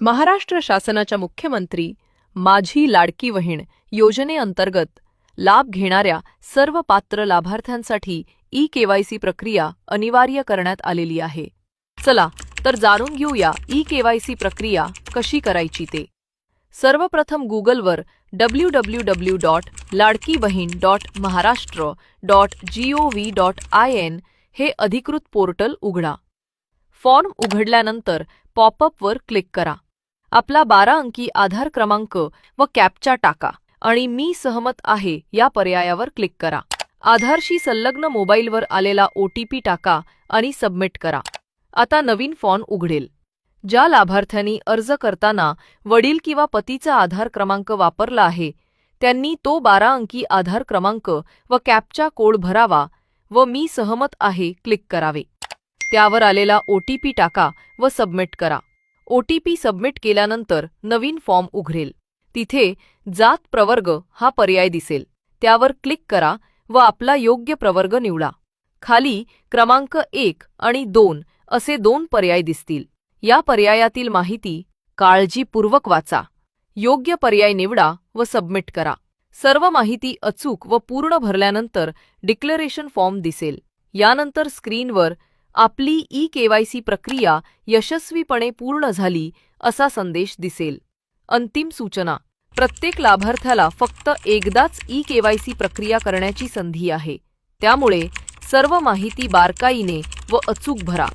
महाराष्ट्र शासनाच्या मुख्यमंत्री माझी लाडकी बहीण योजनेअंतर्गत लाभ घेणाऱ्या सर्व पात्र लाभार्थ्यांसाठी ई-केवायसी प्रक्रिया अनिवार्य करण्यात आलेली आहे. चला तर जाणून घेऊया ई-केवायसी प्रक्रिया कशी करायची ते. सर्वप्रथम गूगलवर www.ladkibahin.maharashtra.gov.in हे अधिकृत पोर्टल उघडा. फॉर्म उघडल्यानंतर पॉपअपवर क्लिक करा. आपला 12 अंकी आधार क्रमांक व कॅप्चा टाका आणि मी सहमत आहे या पर्यायावर क्लिक करा. आधारशी संलग्न मोबाईलवर आलेला OTP टाका आणि सबमिट करा. आता नवीन फॉर्म उघडेल. ज्या लाभार्थ्यांनी अर्ज करताना वडील किंवा पतीचा आधार क्रमांक वापरला आहे त्यांनी तो 12 अंकी आधार क्रमांक व कॅप्चा कोड भरावा व मी सहमत आहे क्लिक करावे. त्यावर आलेला OTP टाका व सबमिट करा. OTP सबमिट केल्यानंतर नवीन फॉर्म उघडेल. तिथे जात प्रवर्ग हा पर्याय दिसेल. त्यावर क्लिक करा व आपला योग्य प्रवर्ग निवडा. खाली क्रमांक 1 आणि 2 असे 2 पर्याय दिसतील. या पर्यायातील माहिती काळजीपूर्वक वाचा. योग्य पर्याय निवडा व सबमिट करा. सर्व माहिती अचूक व पूर्ण भरल्यानंतर डिक्लेरेशन फॉर्म दिसेल. यानंतर स्क्रीनवर आपली ई-केवायसी प्रक्रिया यशस्वीपणे पूर्ण झाली असा संदेश दिसेल. अंतिम सूचना: प्रत्येक लाभार्थ्याला फक्त एकदाच ई-केवायसी प्रक्रिया करण्याची संधी आहे. त्यामुळे सर्व माहिती बारकाईने व अचूक भरा.